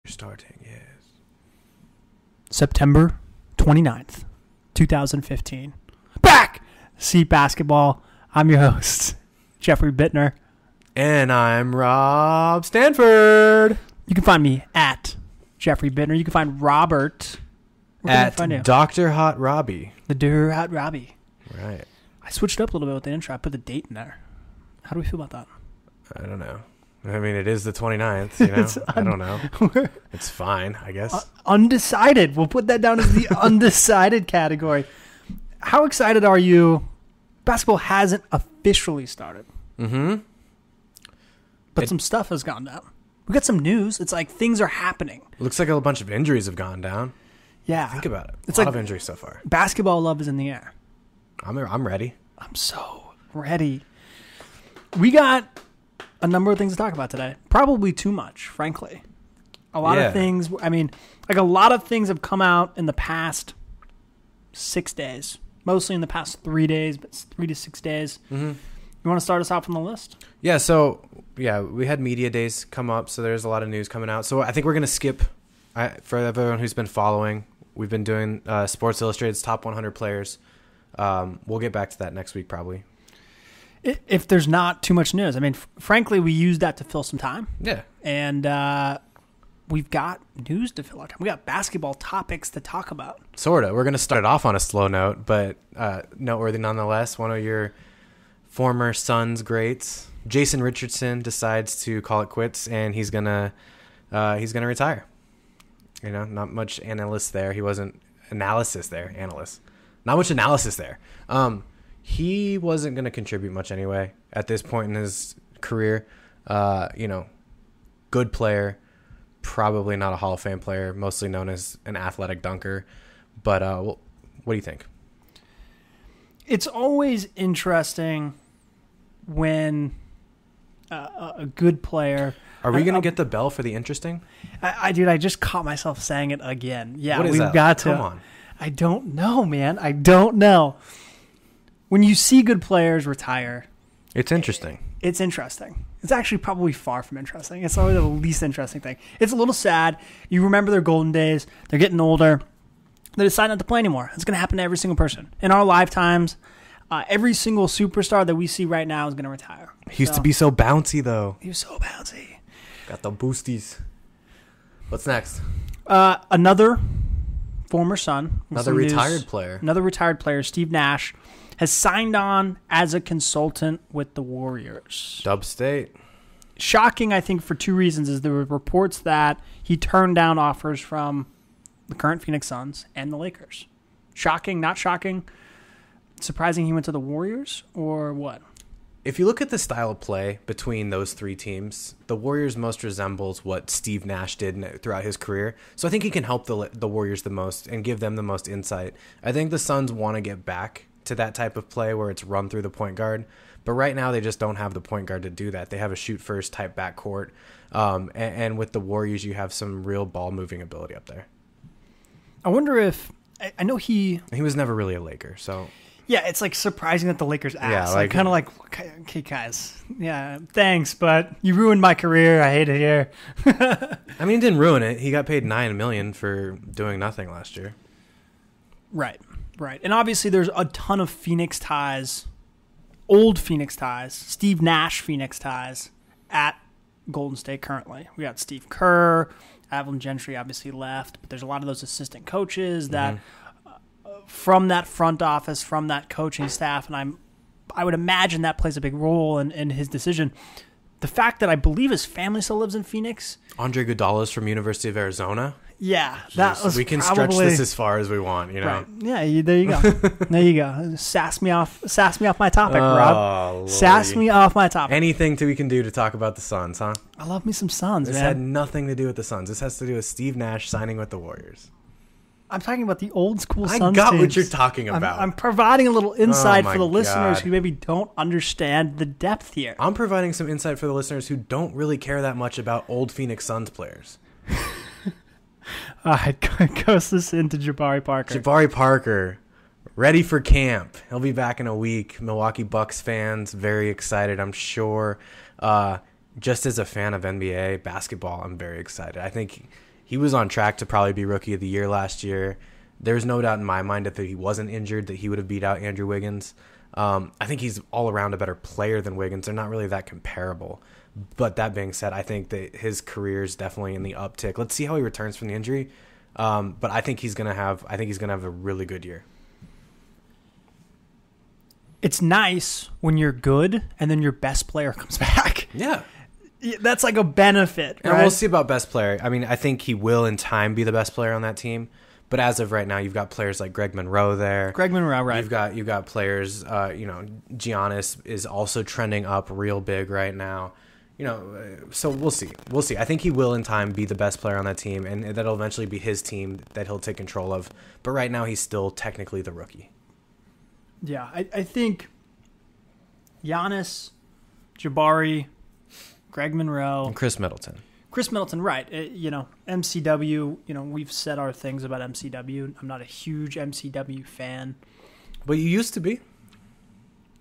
Starting, yes. September 29th, 2015. Backseat Basketball. I'm your host, Jeffrey Buettner. And I'm Rob Stanford. You can find me at Jeffrey Buettner. You can find Robert at Dr. Hot Robbie. The Dr. Hot Robbie. Right. I switched up a little bit with the intro. I put the date in there. How do we feel about that? I don't know. I mean, it is the 29th, you know? I don't know. It's fine, I guess. Undecided. We'll put that down as the undecided category. How excited are you? Basketball hasn't officially started. Mm-hmm. But some stuff has gone down. We got some news. It's like things are happening. Looks like a bunch of injuries have gone down. Yeah. Think about it. It's a lot like of injuries so far. Basketball love is in the air. I'm ready. I'm so ready. We got a number of things to talk about today. Probably too much, frankly. A lot of things. I mean, like a lot of things have come out in the past 6 days. Mostly in the past 3 days, but 3 to 6 days. Mm-hmm. You want to start us off on the list? Yeah, so, we had media days come up, so there's a lot of news coming out. So I think we're going to skip, for everyone who's been following, we've been doing Sports Illustrated's top 100 players. We'll get back to that next week, probably. If there's not too much news. I mean, frankly, we use that to fill some time. Yeah. And we've got news to fill our time. We got basketball topics to talk about. Sort of. We're going to start off on a slow note, but noteworthy nonetheless. One of your former Suns greats, Jason Richardson, decides to call it quits, and he's gonna retire. You know, not much analysis there. He wasn't analysis there. Analyst. Not much analysis there. He wasn't going to contribute much anyway at this point in his career. Good player, probably not a Hall of Fame player, mostly known as an athletic dunker. But what do you think? It's always interesting when a good player... Are we going to get the bell for the interesting? I just caught myself saying it again. Yeah, we've got to. Come on. I don't know, man. I don't know. When you see good players retire... It's interesting. It's interesting. It's actually probably far from interesting. It's always the least interesting thing. It's a little sad. You remember their golden days. They're getting older. They decide not to play anymore. It's going to happen to every single person. In our lifetimes, every single superstar that we see right now is going to retire. He used to be so bouncy, though. He was so bouncy. Got the boosties. What's next? Another former Sun. Another retired player. Another retired player, Steve Nash, has signed on as a consultant with the Warriors. Dub State. Shocking, I think, for two reasons. Is there were reports that he turned down offers from the current Phoenix Suns and the Lakers. Shocking, not shocking? Surprising he went to the Warriors, or what? If you look at the style of play between those three teams, the Warriors most resembles what Steve Nash did throughout his career. So I think he can help the Warriors the most and give them the most insight. I think the Suns want to get back to that type of play where it's run through the point guard. But right now they just don't have the point guard to do that. They have a shoot-first type backcourt. And with the Warriors, you have some real ball-moving ability up there. I wonder if... I know he was never really a Laker, so... Yeah, it's like surprising that the Lakers asked. Yeah, kind of like, okay, guys, yeah, thanks, but you ruined my career. I hate it here. I mean, he didn't ruin it. He got paid $9 million for doing nothing last year. Right. And obviously there's a ton of Phoenix ties, old Phoenix ties, Steve Nash Phoenix ties at Golden State currently. We got Steve Kerr, Alvin Gentry obviously left, but there's a lot of those assistant coaches that... from that front office, from that coaching staff, and I would imagine that plays a big role in his decision. The fact that I believe his family still lives in Phoenix. Andre Iguodala's from University of Arizona. Yeah, that was we can probably, stretch this as far as we want, you know. Right. Yeah, there you go. There you go. Sass me off my topic, Rob. Lordy. Sass me off my topic. Anything we can do to talk about the Suns, huh? I love me some Suns, man. This had nothing to do with the Suns. This has to do with Steve Nash signing with the Warriors. I'm talking about the old school Suns. I got teams. what you're talking about. I'm providing a little insight for the God. listeners who maybe don't understand the depth here. I'm providing some insight for the listeners who don't really care that much about old Phoenix Suns players. All right, goes this into Jabari Parker. Jabari Parker, ready for camp. He'll be back in a week. Milwaukee Bucks fans, very excited, I'm sure. Just as a fan of NBA basketball, I'm very excited. I think He was on track to probably be Rookie of the Year last year. There's no doubt in my mind that if he wasn't injured, that he would have beat out Andrew Wiggins. I think he's all around a better player than Wiggins. They're not really that comparable. But that being said, I think that his career is definitely in the uptick. Let's see how he returns from the injury. But I think he's gonna have a really good year. It's nice when you're good and then your best player comes back. Yeah. That's like a benefit, right? And we'll see about best player. I mean, I think he will in time be the best player on that team. But as of right now, you've got players like Greg Monroe there. Greg Monroe, right. You've got players, Giannis is also trending up real big right now. So we'll see. We'll see. I think he will in time be the best player on that team, and that'll eventually be his team that he'll take control of. But right now, he's still technically the rookie. Yeah, I think Giannis, Jabari, Greg Monroe, And Chris Middleton, right. MCW, we've said our things about MCW. I'm not a huge MCW fan. But you used to be.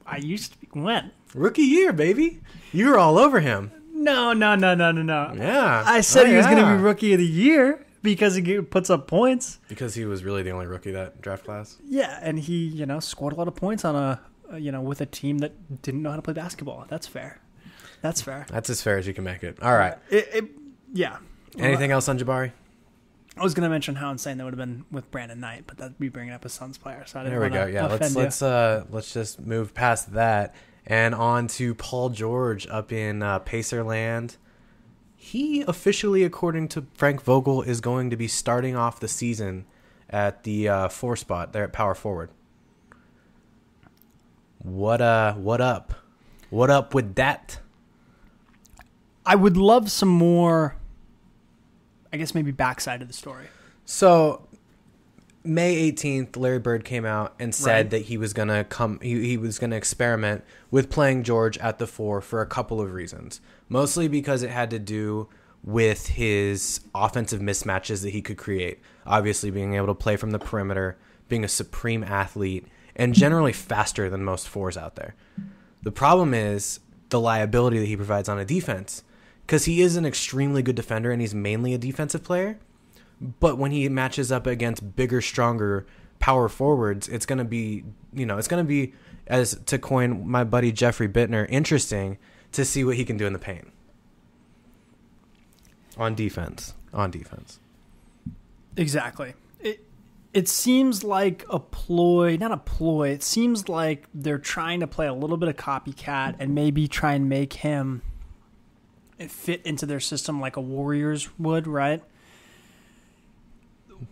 I used to be. When? Rookie year, baby. You were all over him. No. Yeah. I said he was going to be Rookie of the Year because he puts up points. Because he was really the only rookie that draft class. Yeah, and he, scored a lot of points on with a team that didn't know how to play basketball. That's fair. That's as fair as you can make it. All right. Yeah. Anything else on Jabari? I was going to mention how insane that would have been with Brandon Knight, but that'd be bringing up a Suns player. So I didn't there we go. Yeah, let's just move past that and on to Paul George up in Pacerland. He officially, according to Frank Vogel, is going to be starting off the season at the 4 spot there at power forward. What up? What up with that? I would love some more, I guess maybe backside of the story. So May 18th, Larry Bird came out and said that he was going to he was going to experiment with playing George at the 4 for a couple of reasons. Mostly because it had to do with his offensive mismatches that he could create. Obviously being able to play from the perimeter, being a supreme athlete, and generally faster than most 4s out there. The problem is the liability that he provides on a defense, because he is an extremely good defender and he's mainly a defensive player. But when he matches up against bigger, stronger power forwards, it's going to be, as to coin my buddy Jeffrey Buettner, interesting to see what he can do in the paint. On defense. Exactly. It seems like a ploy, not a ploy. It seems like they're trying to play a little bit of copycat and maybe try and make him fit into their system like a Warriors would, right?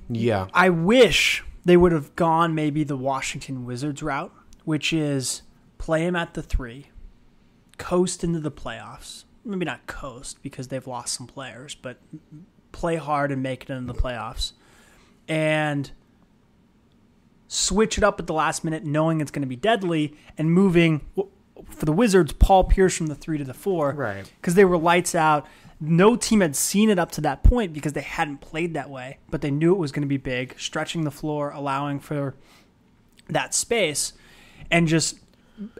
Yeah. I wish they would have gone maybe the Washington Wizards route, which is play him at the 3, coast into the playoffs. Maybe not coast because they've lost some players, but play hard and make it into the playoffs. And switch it up at the last minute knowing it's going to be deadly and moving, for the Wizards, Paul Pierce from the 3 to the 4. Right. Because they were lights out. No team had seen it up to that point because they hadn't played that way, but they knew it was going to be big, stretching the floor, allowing for that space, and just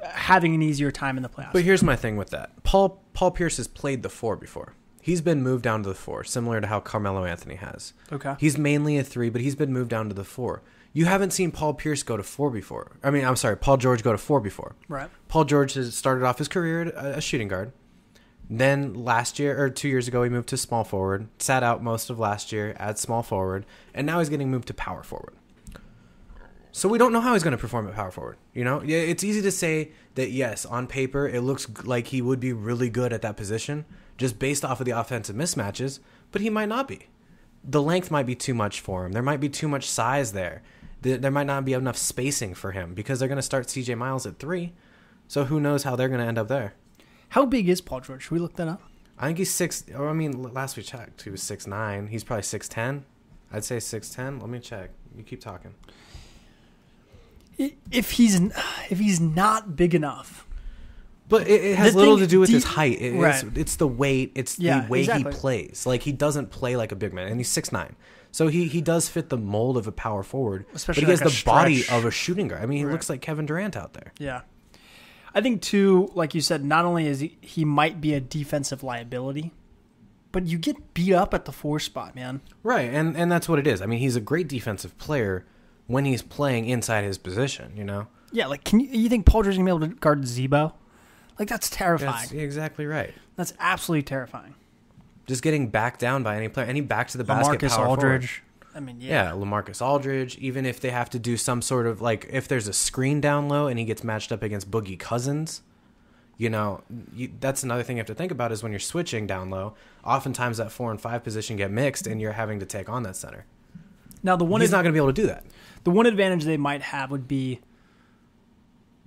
having an easier time in the playoffs. But here's my thing with that. Paul Pierce has played the 4 before. He's been moved down to the 4, similar to how Carmelo Anthony has. Okay. He's mainly a 3, but he's been moved down to the 4. You haven't seen Paul George go to 4 before. Right. Paul George has started off his career as a shooting guard. Then last year, or 2 years ago, he moved to small forward, sat out most of last year at small forward, and now he's getting moved to power forward. So we don't know how he's going to perform at power forward. It's easy to say that, yes, on paper, it looks like he would be really good at that position, just based off of the offensive mismatches, but he might not be. The length might be too much for him. There might be too much size there. There might not be enough spacing for him because they're going to start CJ Miles at 3. So who knows how they're going to end up there. How big is Paul George? Should we look that up? I think he's last we checked, he was 6'9". He's probably 6'10". I'd say 6'10". Let me check. You keep talking. If he's not big enough. But it has little to do with his height. It's the weight. It's the way he plays. Like, he doesn't play like a big man, and he's 6'9". So he does fit the mold of a power forward. Especially but he has like the body of a shooting guard. I mean, he looks like Kevin Durant out there. Yeah. I think, too, like you said, not only is he might be a defensive liability, but you get beat up at the 4 spot, man. Right, and that's what it is. I mean, he's a great defensive player when he's playing inside his position, you know? Yeah, like, you think Paul George is going to be able to guard Zebo? Like, that's terrifying. That's exactly right. That's absolutely terrifying. Just getting backed down by any player, any back to the basket LaMarcus power Aldridge. forward. I mean, Yeah, LaMarcus Aldridge, even if they have to do some sort of, like, if there's a screen down low and he gets matched up against Boogie Cousins, you know, that's another thing you have to think about is when you're switching down low, oftentimes that 4 and 5 position get mixed and you're having to take on that center. Now, He's not going to be able to do that. The one advantage they might have would be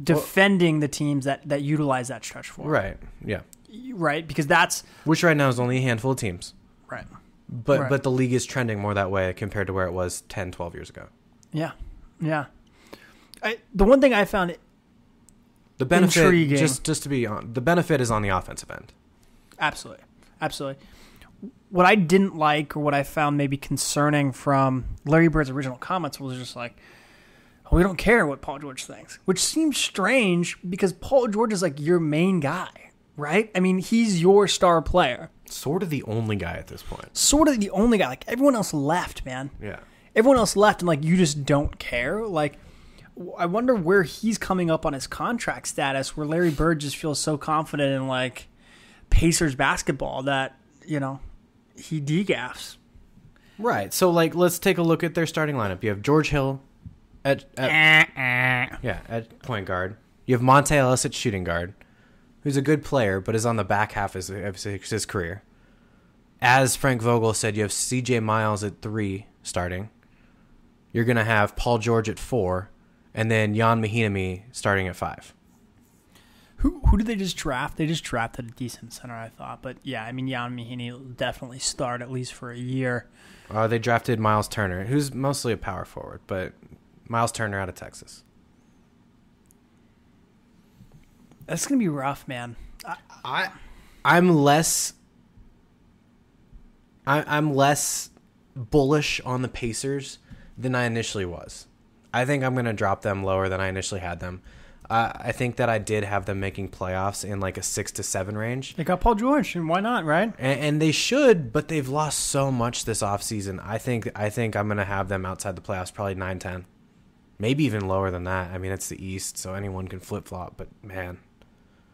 defending the teams that utilize that stretch floor. Right, yeah. Right, because that's... Which right now is only a handful of teams. Right. But the league is trending more that way compared to where it was 10, 12 years ago. Yeah, yeah. The one thing I found the benefit, intriguing... just to be on, the benefit is on the offensive end. Absolutely. What I didn't like, or what I found maybe concerning from Larry Bird's original comments, was just like, we don't care what Paul George thinks, which seems strange because Paul George is like your main guy, right? I mean, he's your star player. Sort of the only guy at this point. Sort of the only guy. Like, everyone else left, man. Yeah. Everyone else left, and, like, you just don't care. Like, I wonder where he's coming up on his contract status, where Larry Bird just feels so confident in, like, Pacers basketball that, you know, he degaffs. Right. So, like, let's take a look at their starting lineup. You have George Hill at point guard. You have Monte Ellis at shooting guard, who's a good player, but is on the back half of his career. As Frank Vogel said, you have C.J. Miles at 3 starting. You're going to have Paul George at 4, and then Jan Mahinami starting at 5. Who did they just draft? They just drafted a decent center, I thought. But, yeah, I mean, Jan Mahinami will definitely start at least for a year. They drafted Miles Turner, who's mostly a power forward, but Miles Turner out of Texas. That's going to be rough, man. I'm less bullish on the Pacers than I initially was. I think I'm going to drop them lower than I initially had them. I think that I did have them making playoffs in like a 6 to 7 range. They got Paul George, and why not, right? And they should, but they've lost so much this offseason. I think I'm going to have them outside the playoffs, probably 9-10. Maybe even lower than that. I mean, it's the East, so anyone can flip-flop, but man,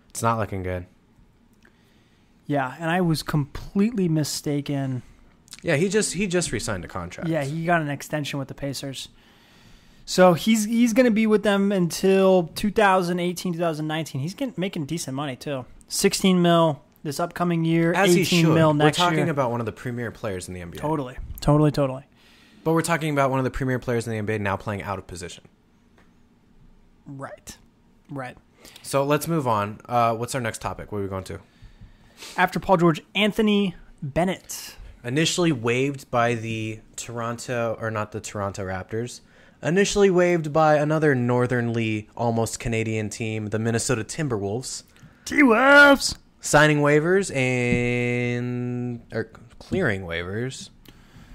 it's not looking good. Yeah, and I was completely mistaken. Yeah, he just re-signed a contract. Yeah, he got an extension with the Pacers. So he's going to be with them until 2018, 2019. He's making decent money, too. $16 million this upcoming year, As $18 million next year. We're talking about one of the premier players in the NBA. Totally. But we're talking about one of the premier players in the NBA now playing out of position. Right. So let's move on. What's our next topic? What are we going to? After Paul George, Anthony Bennett. Initially waived by the Toronto Raptors. Initially waived by another northernly, almost Canadian team, the Minnesota Timberwolves. T-Wolves! Signing waivers clearing waivers.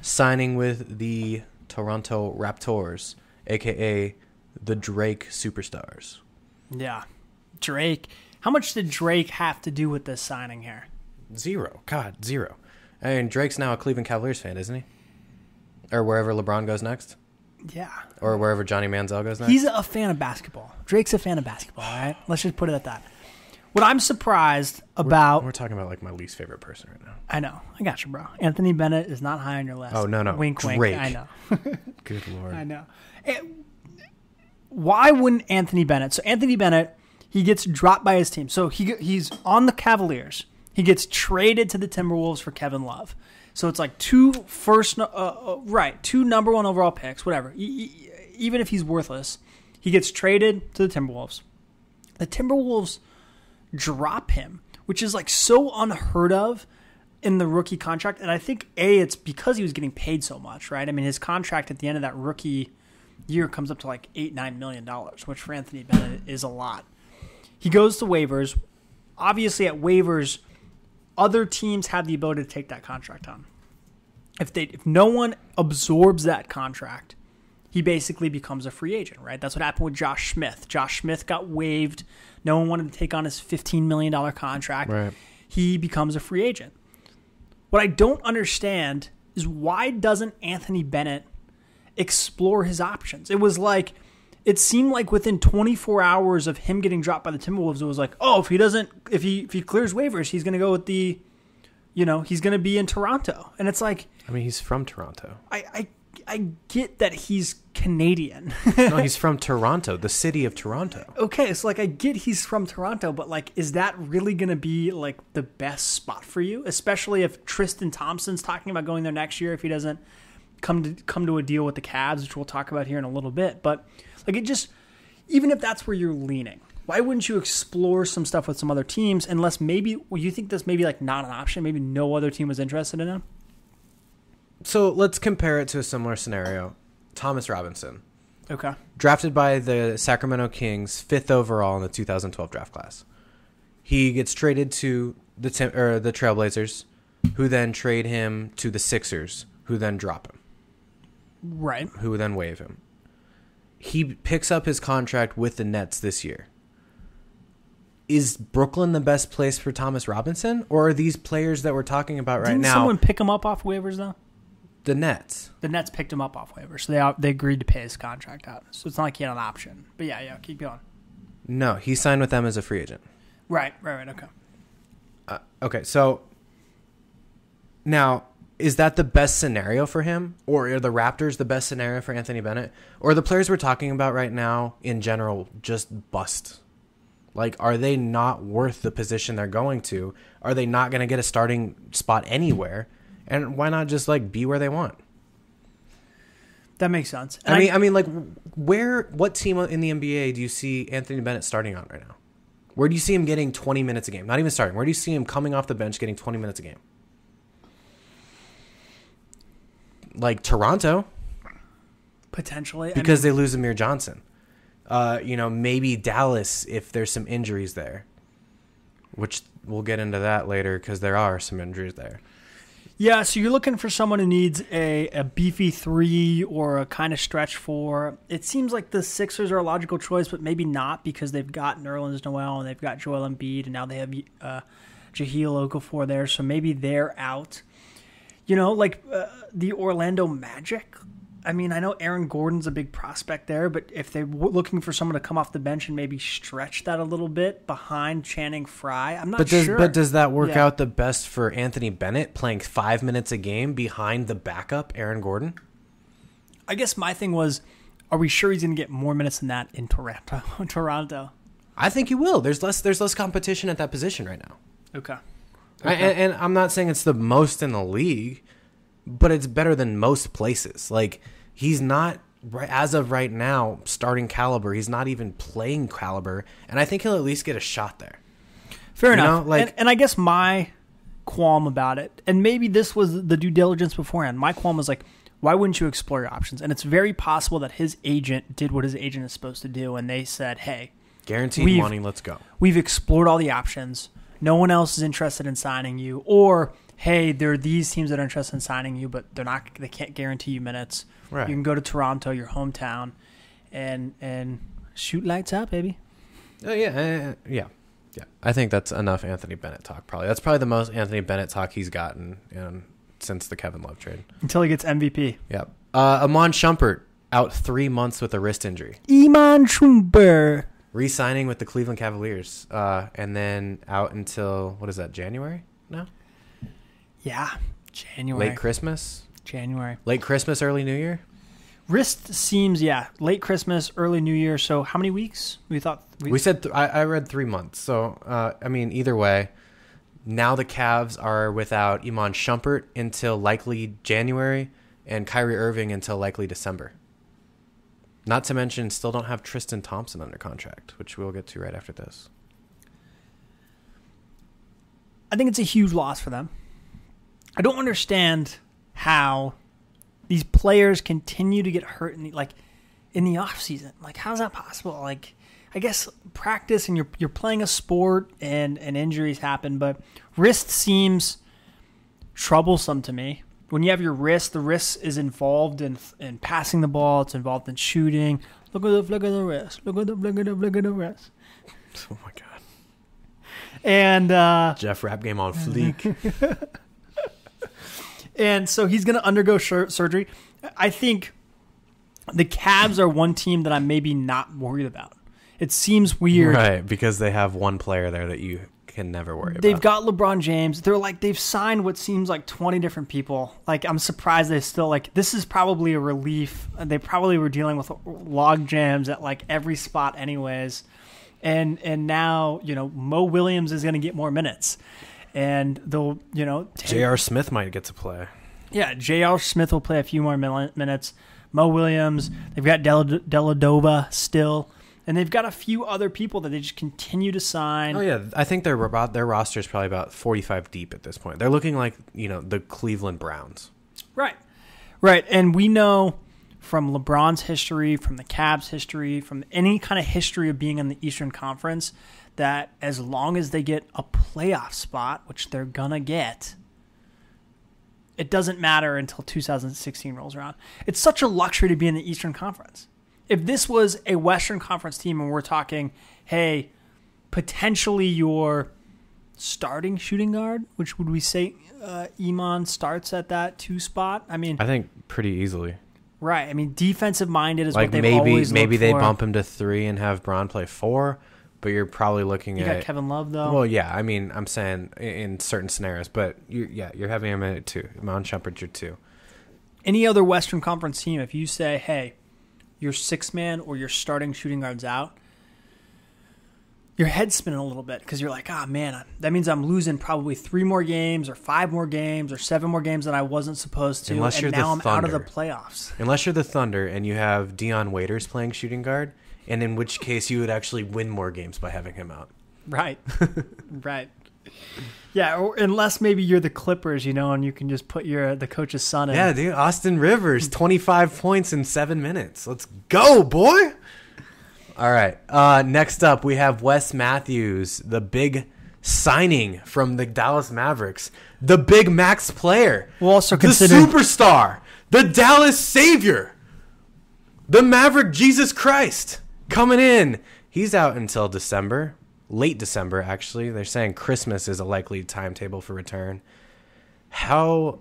Signing with the Toronto Raptors, a.k.a. the Drake Superstars. Yeah. Drake. How much did Drake have to do with this signing here? Zero. I mean, Drake's now a Cleveland Cavaliers fan, isn't he? Or wherever LeBron goes next? Yeah. Or wherever Johnny Manziel goes next? He's a fan of basketball. Drake's a fan of basketball, all right? Let's just put it at that. What I'm surprised about... We're talking about, like, my least favorite person right now. I know. I got you, bro. Anthony Bennett is not high on your list. Oh, no. Wink, Drake. wink. I know. Good Lord. I know. Why wouldn't Anthony Bennett... So Anthony Bennett, he gets dropped by his team. So he's on the Cavaliers. He gets traded to the Timberwolves for Kevin Love. So it's like two number 1 overall picks, whatever. Even if he's worthless, he gets traded to the Timberwolves. The Timberwolves drop him, which is like so unheard of in the rookie contract. And I think, it's because he was getting paid so much, right? I mean, his contract at the end of that rookie year comes up to like $8-9 million, which for Anthony Bennett is a lot. He goes to waivers. Obviously, at waivers, other teams have the ability to take that contract on. If no one absorbs that contract, he basically becomes a free agent, right? That's what happened with Josh Smith. Josh Smith got waived. No one wanted to take on his $15 million contract. Right. He becomes a free agent. What I don't understand is why doesn't Anthony Bennett explore his options? It seemed like within 24 hours of him getting dropped by the Timberwolves, it was like, oh, if he clears waivers, he's going to go with he's going to be in Toronto. And it's like, I mean, he's from Toronto. I get that he's Canadian. No, he's from Toronto, the city of Toronto. Okay, so I get he's from Toronto, but is that really going to be the best spot for you? Especially if Tristan Thompson's talking about going there next year if he doesn't come to a deal with the Cavs, which we'll talk about here in a little bit. But even if that's where you're leaning, why wouldn't you explore some stuff with some other teams unless you think this maybe not an option? Maybe no other team was interested in him? So let's compare it to a similar scenario. Thomas Robinson. Okay. Drafted by the Sacramento Kings, 5th overall in the 2012 draft class. He gets traded to the Trailblazers, who then trade him to the Sixers, who then drop him. Right. Who then waive him. He picks up his contract with the Nets this year. Is Brooklyn the best place for Thomas Robinson? Or are these players that we're talking about right now... Didn't someone pick him up off waivers, though? The Nets. The Nets picked him up off waivers, so they agreed to pay his contract out. So it's not like he had an option. But yeah, keep going. No, he signed with them as a free agent. Right, okay. Okay, so... Now... Is that the best scenario for him? Or are the Raptors the best scenario for Anthony Bennett? Or the players we're talking about right now, in general, just bust? Are they not worth the position they're going to? Are they not going to get a starting spot anywhere? And why not just, be where they want? That makes sense. What team in the NBA do you see Anthony Bennett starting on right now? Where do you see him getting 20 minutes a game? Not even starting. Where do you see him coming off the bench getting 20 minutes a game? Toronto. Potentially. Because they lose Amir Johnson. Maybe Dallas if there's some injuries there. Which we'll get into that later because there are some injuries there. Yeah, so you're looking for someone who needs a beefy 3 or a kind of stretch 4. It seems like the Sixers are a logical choice, but maybe not because they've got Nerlens Noel and they've got Joel Embiid and now they have Jahlil Okafor there, so maybe they're out. The Orlando Magic. I mean, I know Aaron Gordon's a big prospect there, but if they're looking for someone to come off the bench and maybe stretch that a little bit behind Channing Frye, I'm not sure. But does that work out the best for Anthony Bennett playing 5 minutes a game behind the backup, Aaron Gordon? I guess my thing was, are we sure he's going to get more minutes than that in Toronto? I think he will. There's less competition at that position right now. Okay. And I'm not saying it's the most in the league, but it's better than most places. He's not, as of right now, starting caliber. He's not even playing caliber, and I think he'll at least get a shot there. Fair enough. And I guess my qualm about it, and maybe this was the due diligence beforehand, my qualm was why wouldn't you explore your options? And it's very possible that his agent did what his agent is supposed to do, and they said, hey, guaranteed money, let's go. We've explored all the options. No one else is interested in signing you. Or, hey, there are these teams that are interested in signing you, but they can't guarantee you minutes. Right. You can go to Toronto, your hometown, and shoot lights out, baby. Oh, yeah. I think that's enough Anthony Bennett talk, probably. That's probably the most Anthony Bennett talk he's gotten since the Kevin Love trade. Until he gets MVP. Yep. Iman Shumpert, out 3 months with a wrist injury. Iman Shumpert. Re-signing with the Cleveland Cavaliers, and then out until, what is that, January now? Yeah, January. Late Christmas? January. Late Christmas, early New Year? Wrist seems, late Christmas, early New Year. So how many weeks? We thought... We said, I read 3 months. So, either way, now the Cavs are without Iman Shumpert until likely January, and Kyrie Irving until likely December. Not to mention, still don't have Tristan Thompson under contract, which we'll get to right after this. I think it's a huge loss for them. I don't understand how these players continue to get hurt in the off season. How is that possible? I guess practice and you're playing a sport and injuries happen, but wrist seems troublesome to me. When you have your wrist, the wrist is involved in passing the ball. It's involved in shooting. Look at the wrist. Look at the wrist. Oh my god! And Jeff rap game on fleek. And so he's going to undergo surgery. I think the Cavs are one team that I'm maybe not worried about. It seems weird. Right, because they have one player there that you can never worry about. They've got LeBron James. They've signed what seems like 20 different people. Like, I'm surprised they still, like, this is probably a relief. They probably were dealing with log jams at, like, every spot anyways. And now, Mo Williams is going to get more minutes. And they'll, J.R. Smith might get to play. Yeah, J.R. Smith will play a few more minutes. Mo Williams. They've got Deladova still. And they've got a few other people that they just continue to sign. Oh, yeah. I think their roster is probably about 45 deep at this point. They're looking like, the Cleveland Browns. Right. And we know from LeBron's history, from the Cavs' history, from any kind of history of being in the Eastern Conference, that as long as they get a playoff spot, which they're going to get, it doesn't matter until 2016 rolls around. It's such a luxury to be in the Eastern Conference. If this was a Western Conference team and we're talking, hey, potentially your starting shooting guard, which would we say Iman starts at that 2 spot? I think pretty easily. Right. Defensive minded is like what they've always maybe looked they for. bump him to 3 and have Braun play 4, but you're probably looking at... You got Kevin Love, though. Well, yeah. I'm saying in certain scenarios, but you're having him at 2. Iman Shumpert, you're 2. Any other Western Conference team, if you say, hey, your 6-man or your starting shooting guard's out, your head's spinning a little bit because you're like, man, that means I'm losing probably 3 more games or 5 more games or 7 more games than I wasn't supposed to. Unless you're now I'm Thunder. Out of the playoffs. Unless you're the Thunder and you have Dion Waiters playing shooting guard, and in which case you would actually win more games by having him out. Right. Right. Yeah, or unless maybe you're the Clippers, and you can just put the coach's son in. Yeah, dude. Austin Rivers, 25 points in 7 minutes. Let's go, boy. All right. Next up, we have Wes Matthews, the big signing from the Dallas Mavericks. The big max player. We'll also the superstar. The Dallas savior. The Maverick Jesus Christ. Coming in. He's out until December. Late December, actually. They're saying Christmas is a likely timetable for return. How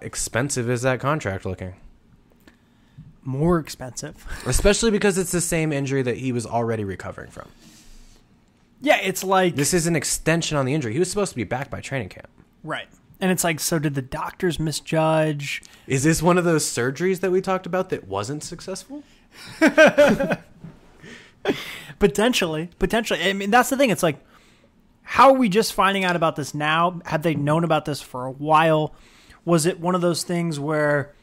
expensive is that contract looking? More expensive. Especially because it's the same injury that he was already recovering from. Yeah, it's like... This is an extension on the injury. He was supposed to be back by training camp. Right. And it's like, so did the doctors misjudge? Is this one of those surgeries that we talked about that wasn't successful? Potentially. That's the thing. It's like, how are we just finding out about this now? Had they known about this for a while? Was it one of those things where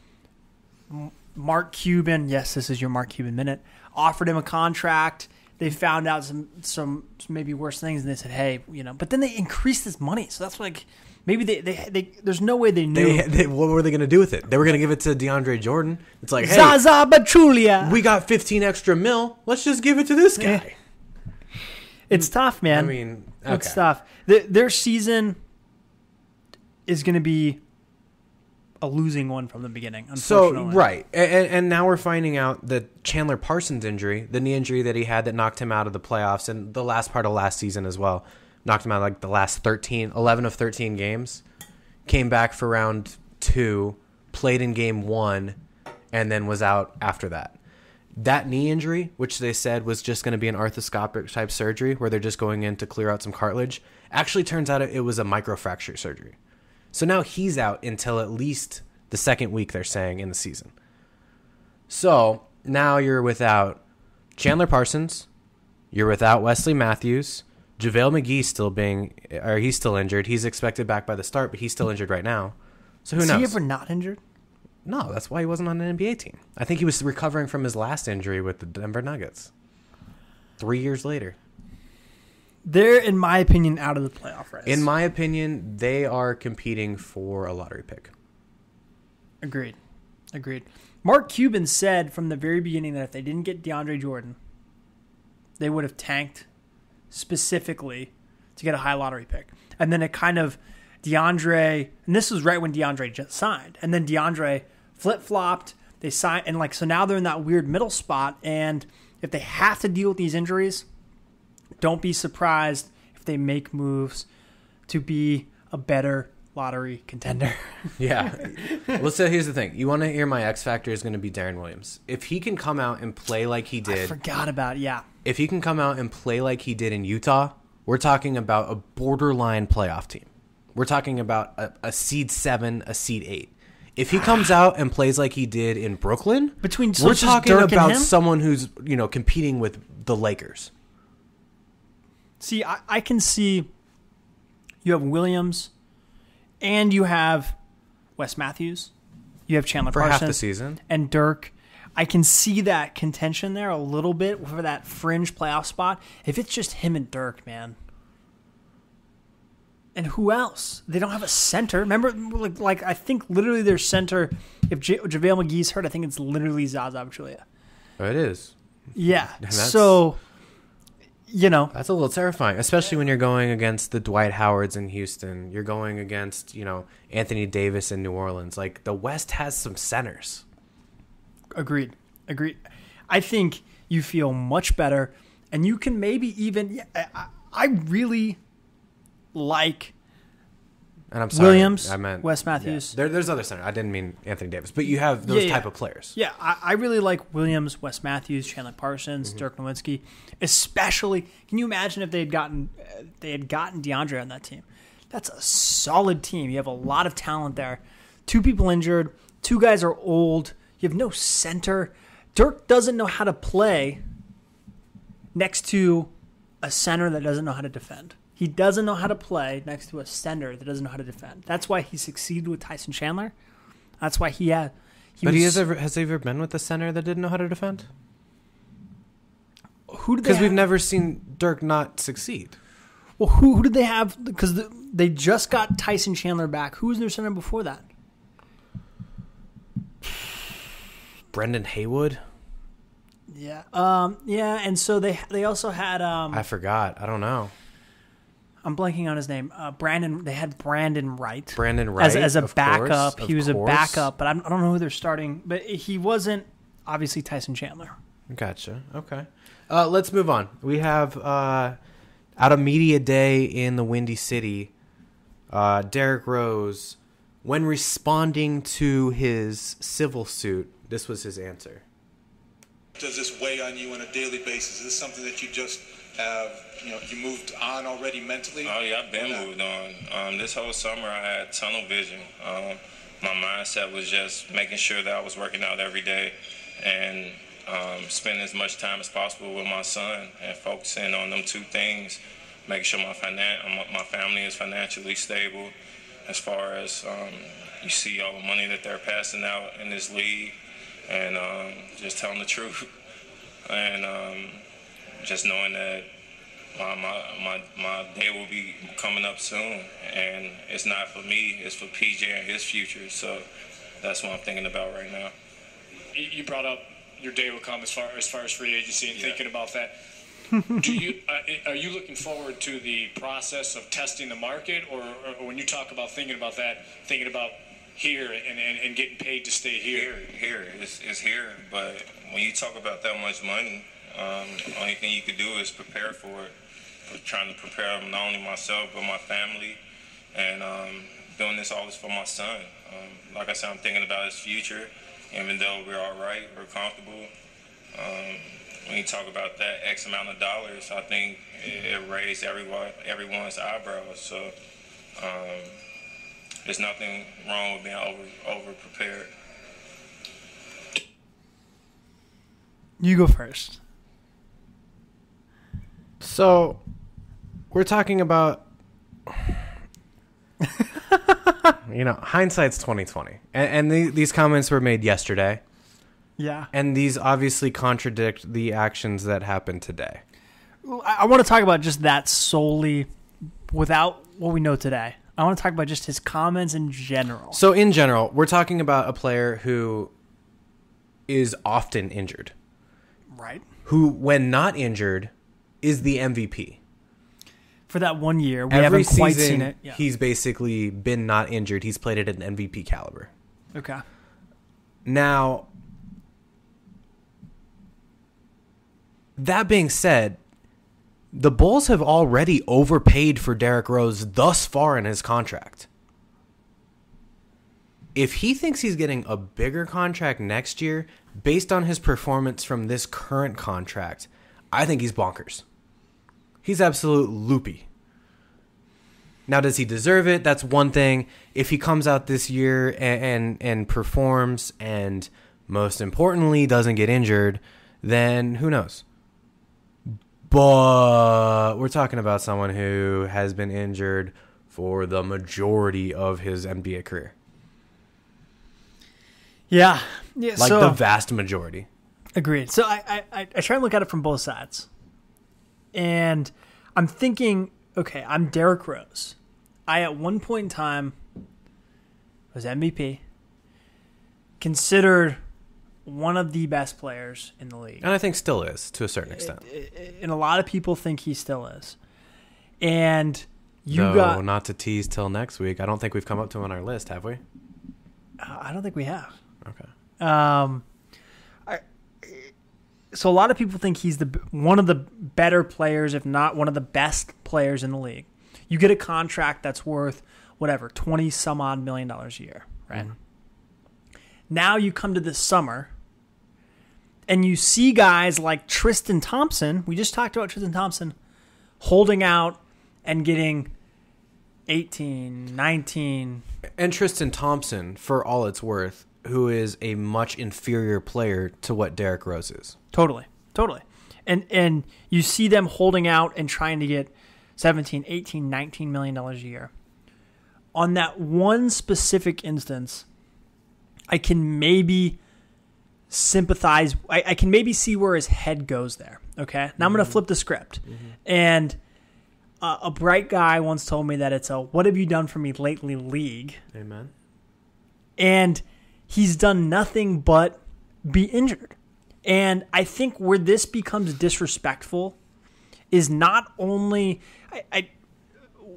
Mark Cuban, yes, this is your Mark Cuban minute, offered him a contract? They found out some maybe worse things, and they said, hey, but then they increased his money. So that's like, maybe they there's no way they knew. What were they going to do with it? They were going to give it to DeAndre Jordan. It's like, hey, Zaza Pachulia. We got 15 extra mil. Let's just give it to this guy. It's tough, man. Okay. It's tough. Their season is going to be a losing one from the beginning, unfortunately. So, right. And now we're finding out that Chandler Parsons' injury, the knee injury that he had that knocked him out of the playoffs and the last part of last season as well, knocked him out like the last 11 of 13 games, came back for round 2, played in game 1, and then was out after that. That knee injury, which they said was just going to be an arthroscopic type surgery where they're just going in to clear out some cartilage, actually turns out it was a microfracture surgery. So now he's out until at least the second week, they're saying, in the season. So now you're without Chandler Parsons. You're without Wesley Matthews. JaVale McGee he's still injured. He's expected back by the start, but he's still injured right now. So who knows? Is he ever not injured? No, that's why he wasn't on an NBA team. I think he was recovering from his last injury with the Denver Nuggets 3 years later. They're, in my opinion, out of the playoff race. In my opinion, they are competing for a lottery pick. Agreed. Mark Cuban said from the very beginning that if they didn't get DeAndre Jordan, they would have tanked specifically to get a high lottery pick. And then it kind of DeAndre, and this was right when DeAndre just signed, and then DeAndre flip-flopped. They signed, and so now they're in that weird middle spot, and if they have to deal with these injuries, don't be surprised if they make moves to be a better lottery contender. Yeah. Well, so here's the thing. You want to hear my X factor is going to be Darren Williams. If he can come out and play like he did. I forgot about it, yeah. If he can come out and play like he did in Utah, we're talking about a borderline playoff team. We're talking about a seed 7, a seed 8. If he comes out and plays like he did in Brooklyn, we're talking about someone who's, competing with the Lakers. See, I can see you have Williams and you have Wes Matthews. You have Chandler Parsons. For half the season. And Dirk. I can see that contention there a little bit for that fringe playoff spot. If it's just him and Dirk, man. And who else? They don't have a center. Remember, like I think literally their center, if JaVale McGee's hurt, I think it's literally Zaza Pachulia. Oh, it is. Yeah. So, That's a little terrifying, especially when you're going against the Dwight Howards in Houston. You're going against, Anthony Davis in New Orleans. Like, the West has some centers. Agreed. I think you feel much better, and you can maybe even I really like and I'm sorry, Williams, I meant Wes Matthews. Yeah. There's other centers. I didn't mean Anthony Davis, but you have those type of players. Yeah, I really like Williams, Wes Matthews, Chandler Parsons, Dirk Nowitzki. Especially, can you imagine if they had gotten DeAndre on that team? That's a solid team. You have a lot of talent there. 2 people injured. 2 guys are old. You have no center. Dirk doesn't know how to play next to a center that doesn't know how to defend. He doesn't know how to play next to a center that doesn't know how to defend. That's why he succeeded with Tyson Chandler. That's why he has he ever been with a center that didn't know how to defend? Who did Because we've never seen Dirk not succeed. Well, who did they have? Because they just got Tyson Chandler back. Who was their center before that? Brendan Haywood. Yeah. And so they also had. I forgot. I don't know. I'm blanking on his name. Brandon. They had Brandon Wright. Brandon Wright as a backup. He was a backup, but I don't know who they're starting. But he wasn't obviously Tyson Chandler. Gotcha. Okay. Let's move on. We have out of media day in the Windy City, Derrick Rose, when responding to his civil suit, this was his answer. Does this weigh on you on a daily basis? Is this something that you just have, you moved on already mentally? Oh, yeah, I've been moved on. This whole summer I had tunnel vision. My mindset was just making sure that I was working out every day and spending as much time as possible with my son and focusing on them 2 things, making sure my family is financially stable as far as you see all the money that they're passing out in this league, and just telling the truth, and just knowing that my day will be coming up soon, and it's not for me, it's for PJ and his future. So that's what I'm thinking about right now. You brought up your day will come as far as free agency and thinking about that. Are you looking forward to the process of testing the market, or when you talk about thinking about that, thinking about here and getting paid to stay here? Here. It's here. But when you talk about that much money, the only thing you could do is prepare for it. Trying to prepare not only myself but my family, and doing all this for my son. Like I said, I'm thinking about his future. Even though we're all right, we're comfortable. When you talk about that X amount of dollars, I think it raised everyone's eyebrows. So there's nothing wrong with being over prepared. You go first. So we're talking about hindsight's 2020, and these comments were made yesterday. Yeah, and these obviously contradict the actions that happened today. I want to talk about just that solely, without what we know today. I want to talk about just his comments in general. So in general, we're talking about a player who is often injured, right? Who, when not injured, is the MVP. For that 1 year, we Every haven't quite season, seen it. Yeah. He's basically been not injured. He's played at an MVP caliber. Okay. Now, that being said, the Bulls have already overpaid for Derrick Rose thus far in his contract. if he thinks he's getting a bigger contract next year based on his performance from this current contract, I think he's bonkers. He's absolute loopy. Now, does he deserve it? That's one thing. If he comes out this year and performs and, most importantly, doesn't get injured, then who knows? But we're talking about someone who has been injured for the majority of his NBA career. Yeah. Like so, the vast majority. Agreed. So I try and look at it from both sides. And I'm thinking, okay, I'm Derrick Rose. I, at one point in time, was MVP, considered one of the best players in the league. And I think still is, to a certain extent. And a lot of people think he still is. And not to tease till next week. I don't think we've come up to him on our list, have we? I don't think we have. Okay. So a lot of people think he's one of the better players, if not one of the best players in the league. You get a contract that's worth, whatever, 20 some odd $20 million a year, right? Mm-hmm. Now you come to this summer and you see guys like Tristan Thompson. We just talked about Tristan Thompson holding out and getting 18, 19. And Tristan Thompson, for all it's worth, who is a much inferior player to what Derrick Rose is. Totally. And you see them holding out and trying to get 17, 18, $19 million a year. On that one specific instance, I can maybe sympathize. I can maybe see where his head goes there. Okay? Now I'm going to flip the script. Mm-hmm. And a bright guy once told me that it's a "what have you done for me lately" league. Amen. And he's done nothing but be injured. And I think where this becomes disrespectful is not only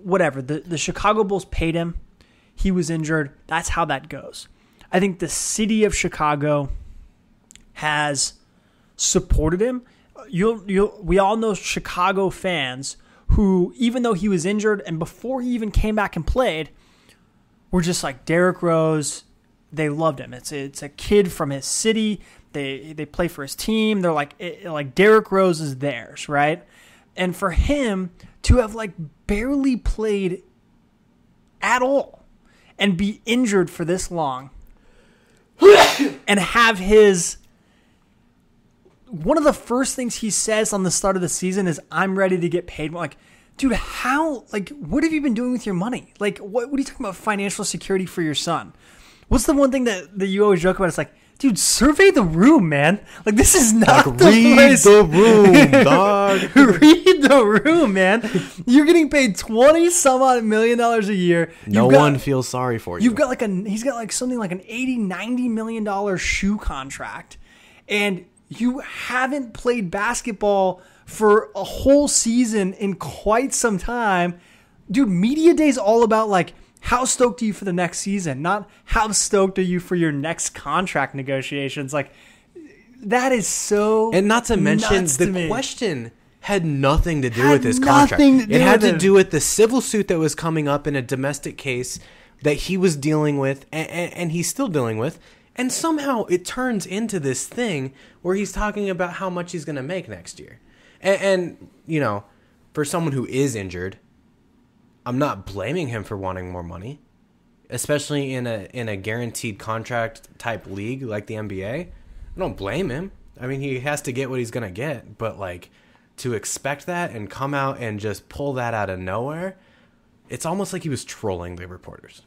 whatever, the Chicago Bulls paid him, he was injured, that's how that goes. I think the city of Chicago has supported him. We all know Chicago fans who, even though he was injured and before he even came back and played, were just like, Derrick Rose, they loved him. It's a kid from his city. They play for his team. They're like Derrick Rose is theirs, right? And for him to have like barely played at all and be injured for this long and have one of the first things he says on the start of the season is, "I'm ready to get paid." Like, dude, what have you been doing with your money? Like, what are you talking about financial security for your son? What's the one thing that you always joke about? It's like, dude, survey the room, man. Like, this is not the place. Read the room, dog. Read the room, man. You're getting paid 20 some odd $20 million a year. No one feels sorry for you. He's got like something like an $80-90 million shoe contract, and you haven't played basketball for a whole season in quite some time. Dude, media day is all about like, how stoked are you for the next season? Not how stoked are you for your next contract negotiations. Like, that is so. And not to mention, the question had nothing to do with his contract. It had to do with the civil suit that was coming up in a domestic case that he was dealing with, and he's still dealing with. And somehow it turns into this thing where he's talking about how much he's going to make next year. And, you know, for someone who is injured, I'm not blaming him for wanting more money, especially in a guaranteed contract type league like the NBA. I don't blame him. I mean, he has to get what he's going to get, but like, to expect that and come out and just pull that out of nowhere, it's almost like he was trolling the reporters.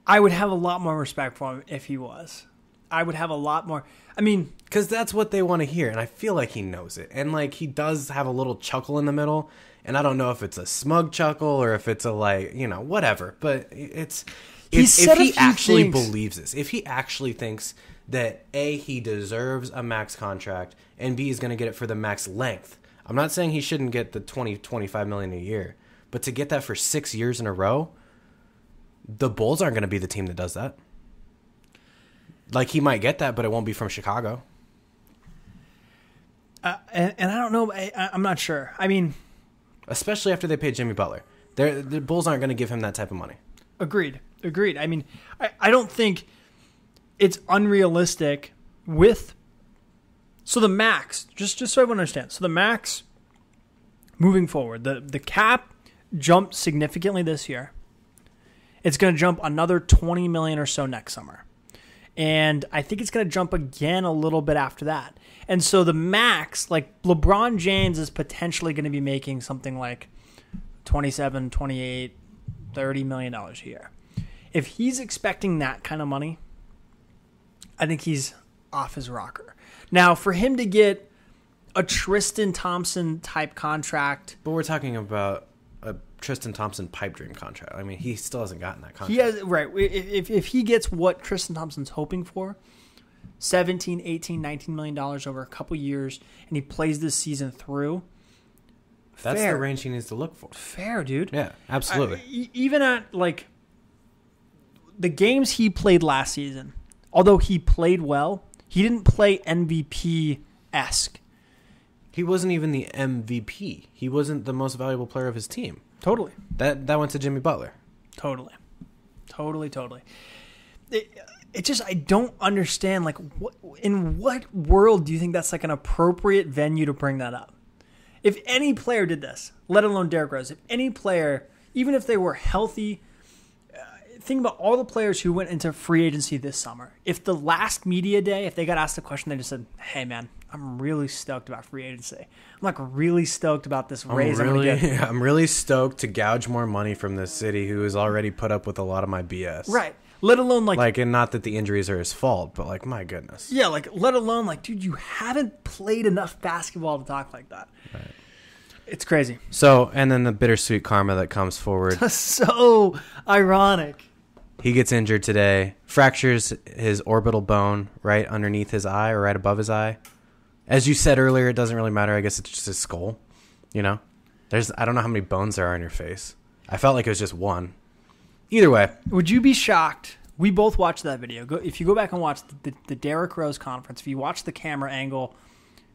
I would have a lot more respect for him if he was. I would have a lot more. I mean, because that's what they want to hear, and I feel like he knows it. And like, he does have a little chuckle in the middle, and I don't know if it's a smug chuckle or if it's a like, you know, whatever. But it's if he actually believes this, if he actually thinks that A, he deserves a max contract, and B, is going to get it for the max length. I'm not saying he shouldn't get the $20-25 million a year, but to get that for 6 years in a row, the Bulls aren't going to be the team that does that. Like, he might get that, but it won't be from Chicago. And I don't know. I'm not sure. I mean, especially after they paid Jimmy Butler, the Bulls aren't going to give him that type of money. Agreed. Agreed. I mean, I don't think it's unrealistic with. So the max, just so everyone understands. So the max moving forward, the cap jumped significantly this year. It's going to jump another $20 million or so next summer. And I think it's going to jump again a little bit after that. And so the max, like LeBron James is potentially going to be making something like $27, $28, $30 million a year. If he's expecting that kind of money, I think he's off his rocker. Now, for him to get a Tristan Thompson type contract. But we're talking about a Tristan Thompson pipe dream contract. I mean, he still hasn't gotten that contract. He has, right. If he gets what Tristan Thompson's hoping for, $17, $18, $19 million over a couple years, and he plays this season through, that's fair. The range he needs to look for. Fair, dude. Yeah, absolutely. Even at, like, the games he played last season, although he played well, he didn't play MVP-esque. He wasn't even the MVP. He wasn't the most valuable player of his team. Totally. That went to Jimmy Butler. Totally. It just, I don't understand, like, in what world do you think that's, like, an appropriate venue to bring that up? If any player did this, let alone Derrick Rose, if any player, even if they were healthy, think about all the players who went into free agency this summer. If the last media day, if they got asked a question, they just said, hey, man, I'm really stoked about free agency. I'm like really stoked about this raise I'm going to get. I'm really stoked to gouge more money from this city who has already put up with a lot of my BS. Right. Let alone like, and not that the injuries are his fault, but like, my goodness. Yeah, like, let alone like, dude, you haven't played enough basketball to talk like that. Right. It's crazy. So, and then the bittersweet karma that comes forward. So ironic. He gets injured today, fractures his orbital bone right underneath his eye or right above his eye. As you said earlier, it doesn't really matter. I guess it's just his skull. You know, I don't know how many bones there are in your face. I felt like it was just one. Either way. Would you be shocked? We both watched that video. If you go back and watch the Derrick Rose conference, if you watch the camera angle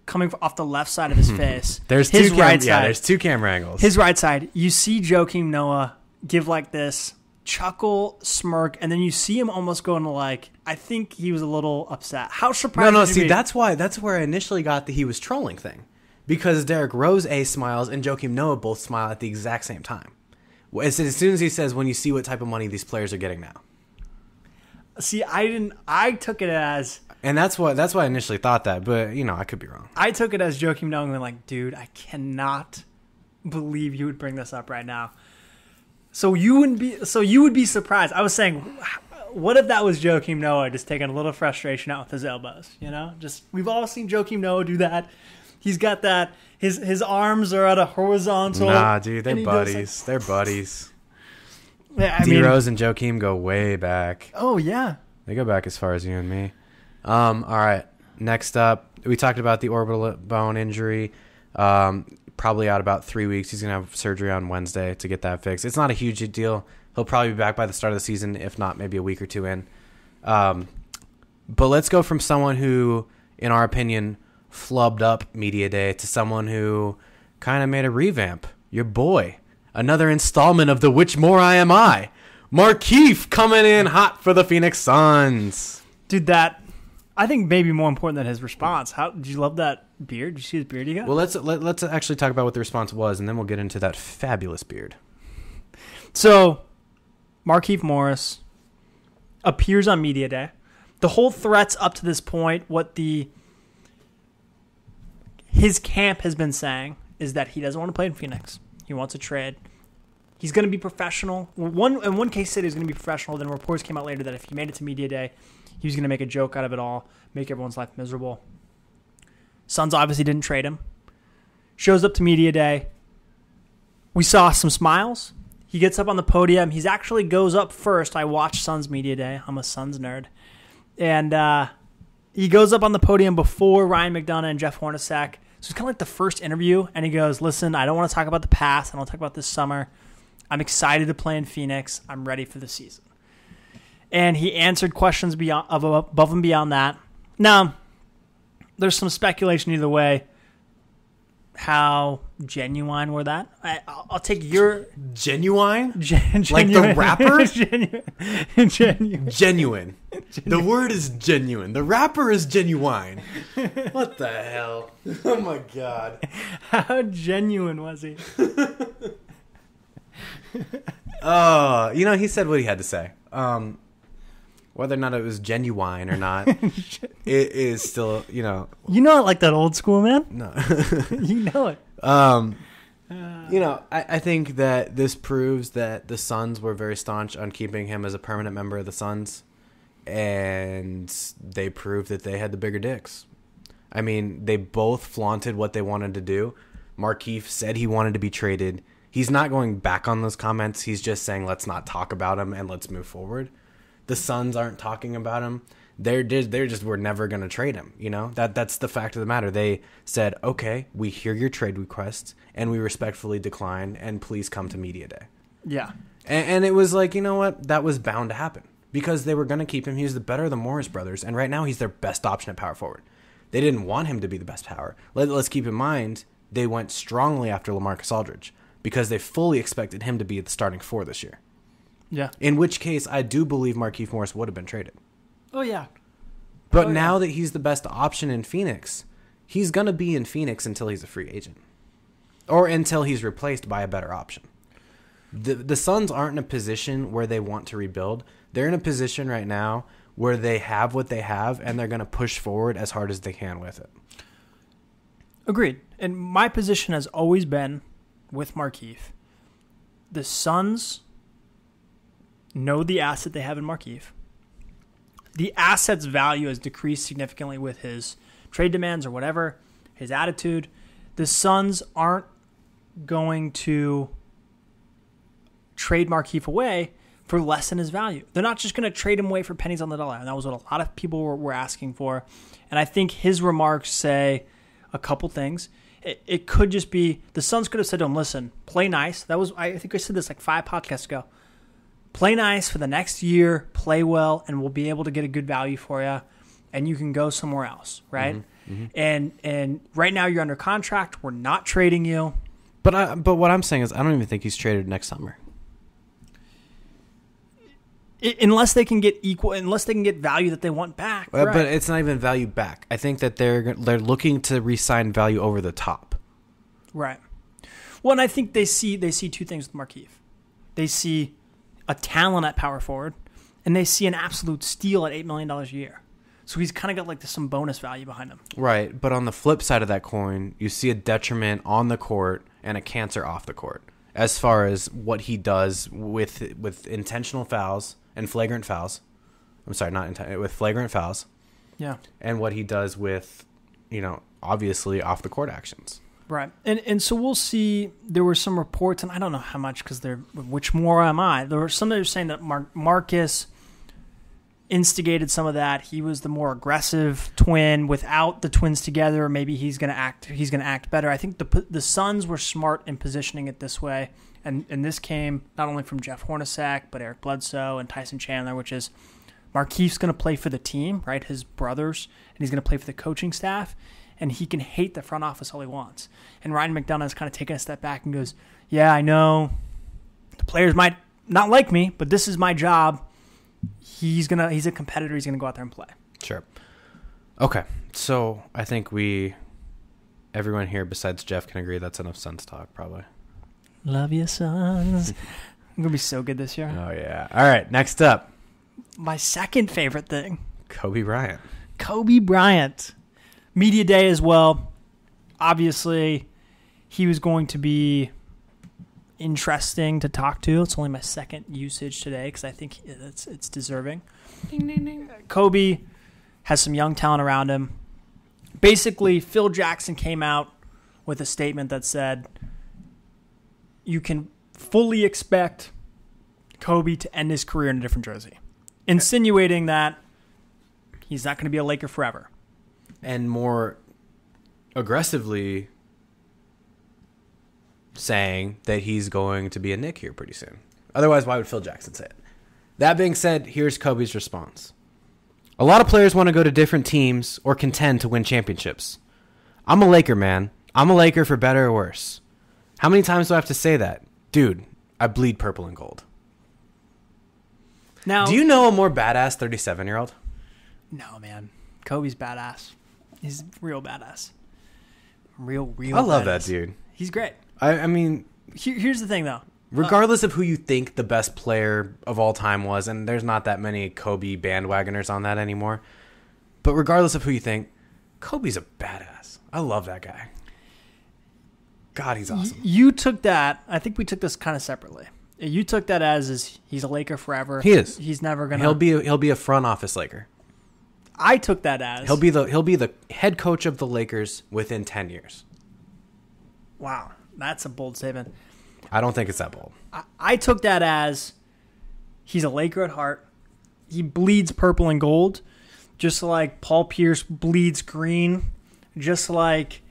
coming off the left side of his face, there's his right side. Yeah, there's two camera angles. His right side, you see Joakim Noah give like this chuckle, smirk, and then you see him almost going to like, I think he was a little upset. How surprised? No, see, that's where I initially got the he was trolling thing, because Derrick Rose smiles and Joakim Noah both smile at the exact same time. As soon as he says, when you see what type of money these players are getting now. See, I took it as, and that's why I initially thought that, but you know, I could be wrong. I took it as Joakim Noah going like, dude, I cannot believe you would bring this up right now. So you would be surprised. I was saying, what if that was Joakim Noah just taking a little frustration out with his elbows? You know, just we've all seen Joakim Noah do that. He's got that. His arms are at a horizontal. Nah, dude, they're buddies. They're buddies. Yeah, DRose and Joakim go way back. Oh yeah, they go back as far as you and me. All right. Next up, we talked about the orbital bone injury. Probably out about 3 weeks. He's going to have surgery on Wednesday to get that fixed. It's not a huge deal. He'll probably be back by the start of the season, if not maybe a week or two in. But let's go from someone who, in our opinion, flubbed up media day to someone who kind of made a revamp. Your boy. Another installment of the Which More I Am I. Markieff coming in hot for the Phoenix Suns. Dude, that I think maybe more important than his response. How did you love that beard? Did you see his beard he got? Well, let's actually talk about what the response was, and then we'll get into that fabulous beard. So, Markieff Morris appears on media day. The whole threats up to this point, what his camp has been saying is that he doesn't want to play in Phoenix. He wants a trade. He's going to be professional. In one case, said he was going to be professional. Then reports came out later that if he made it to media day, he was going to make a joke out of it all, make everyone's life miserable. Suns obviously didn't trade him. Shows up to media day. We saw some smiles. He gets up on the podium. He actually goes up first. I watched Suns media day. I'm a Suns nerd. And he goes up on the podium before Ryan McDonough and Jeff Hornacek. So it's kind of like the first interview. And he goes, listen, I don't want to talk about the past. I don't want to talk about this summer. I'm excited to play in Phoenix. I'm ready for the season. And he answered questions above and beyond that. Now, there's some speculation either way. how genuine were that? I'll take your Genuine? genuine. Like the rapper? Genuine. The word is genuine. The rapper is genuine. What the hell? Oh my god. How genuine was he? Oh, he said what he had to say. Whether or not it was genuine or not, it is still, You know it like that old school, man? No. You know it. I think that this proves that the Suns were very staunch on keeping him as a permanent member of the Suns, and they proved that they had the bigger dicks. I mean, they both flaunted what they wanted to do. Markieff said he wanted to be traded. He's not going back on those comments. He's just saying, let's not talk about him and let's move forward. The Suns aren't talking about him. They're just we're never going to trade him. That's the fact of the matter. They said, okay, we hear your trade request and we respectfully decline, and please come to media day. Yeah. And it was like, you know what? That was bound to happen because they were going to keep him. He was the better of the Morris brothers, and right now he's their best option at power forward. They didn't want him to be the best power. Let's keep in mind they went strongly after LaMarcus Aldridge because they fully expected him to be the starting four this year. Yeah. In which case, I do believe Markieff Morris would have been traded. Oh, yeah. But now that he's the best option in Phoenix, he's going to be in Phoenix until he's a free agent. Or until he's replaced by a better option. The Suns aren't in a position where they want to rebuild. They're in a position right now where they have what they have, and they're going to push forward as hard as they can with it. Agreed. And my position has always been with Markieff. The Suns know the asset they have in Markieff. The asset's value has decreased significantly with his trade demands or whatever, his attitude. The Suns aren't going to trade Markieff away for less than his value. They're not just going to trade him away for pennies on the dollar. And that was what a lot of people were asking for. And I think his remarks say a couple things. It could just be the Suns could have said to him, listen, play nice. I think I said this like 5 podcasts ago. Play nice for the next year, play well, and we'll be able to get a good value for you, and you can go somewhere else, right? Mm-hmm. And right now you're under contract. We're not trading you. But what I'm saying is I don't even think he's traded next summer. Unless they can get value that they want back. Right. But it's not even value back. I think that they're looking to re-sign value over the top. Right. Well, and I think they see 2 things with Markieff. They see a talent at power forward, and they see an absolute steal at $8 million a year. So he's kind of got like some bonus value behind him. Right, but on the flip side of that coin, you see a detriment on the court and a cancer off the court as far as what he does with intentional fouls and flagrant fouls. I'm sorry, with flagrant fouls. Yeah. And what he does with, obviously off the court actions. Right. And so we'll see. There were some reports, and I don't know how much because which more am I? There were some that were saying that Marcus instigated some of that. He was the more aggressive twin. Without the twins together, maybe he's going to act better. I think the Suns were smart in positioning it this way. And this came not only from Jeff Hornacek, but Eric Bledsoe and Tyson Chandler, which is Markieff's going to play for the team, right? His brothers, and he's going to play for the coaching staff. And he can hate the front office all he wants. And Ryan McDonough is kind of taking a step back and goes, yeah, I know the players might not like me, but this is my job. He's a competitor. He's going to go out there and play. Sure. Okay. So I think everyone here besides Jeff can agree that's enough Suns talk, probably. Love you, Suns. I'm going to be so good this year. Oh, yeah. All right. Next up. My second favorite thing. Kobe Bryant. Media day as well. Obviously, he was going to be interesting to talk to. It's only my second usage today because I think it's deserving. Ding, ding, ding. Kobe has some young talent around him. Basically, Phil Jackson came out with a statement that said you can fully expect Kobe to end his career in a different jersey, insinuating that he's not going to be a Laker forever. And more aggressively saying that he's going to be a Knick here pretty soon. Otherwise, why would Phil Jackson say it? That being said, here's Kobe's response. A lot of players want to go to different teams or contend to win championships. I'm a Laker man. I'm a Laker for better or worse. How many times do I have to say that? Dude, I bleed purple and gold. Now, do you know a more badass 37-year-old? No, man. Kobe's badass. He's real badass. Real I love badass. that dude. He's great. I mean... Here's the thing, though. Regardless of who you think the best player of all time was, and there's not that many Kobe bandwagoners on that anymore, but regardless of who you think, Kobe's a badass. I love that guy. God, he's awesome. You took that. I think we took this kind of separately. You took that as he's a Laker forever. He is. He's never gonna. He'll be a front office Laker. I took that as he'll be the head coach of the Lakers within 10 years. Wow, that's a bold statement. I don't think it's that bold. I took that as he's a Laker at heart. He bleeds purple and gold, just like Paul Pierce bleeds green, just like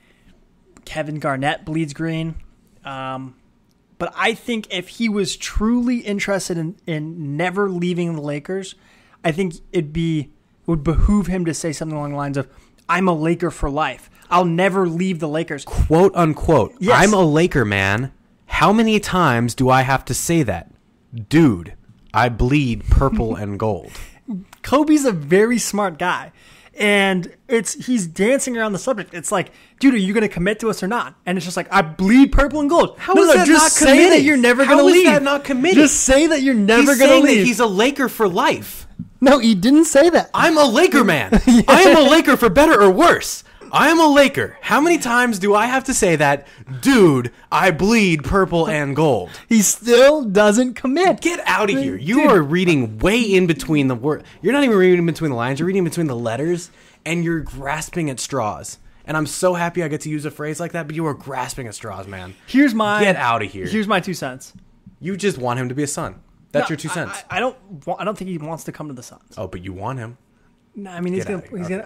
Kevin Garnett bleeds green. But I think if he was truly interested in never leaving the Lakers, I think it would behoove him to say something along the lines of, I'm a Laker for life. I'll never leave the Lakers. Quote, unquote. Yes. I'm a Laker, man. How many times do I have to say that? Dude, I bleed purple and gold. Kobe's a very smart guy. And he's dancing around the subject. It's like, dude, are you going to commit to us or not? And it's just like, I bleed purple and gold. How is that just not say committing? that you're never going to leave. How is that not committing? Just say that you're never He's going to saying leave. that he's a Laker for life. No, he didn't say that. I'm a Laker, man. I am a Laker for better or worse. I am a Laker. How many times do I have to say that? Dude, I bleed purple and gold. He still doesn't commit. Get out of here. You are reading way in between the word. You're not even reading between the lines. You're reading between the letters, and you're grasping at straws. And I'm so happy I get to use a phrase like that, but you are grasping at straws, man. Get out of here. Here's my 2 cents. You just want him to be a Sun. That's your 2 cents. I don't think he wants to come to the Suns. Oh, but you want him. No, I mean, he's gonna.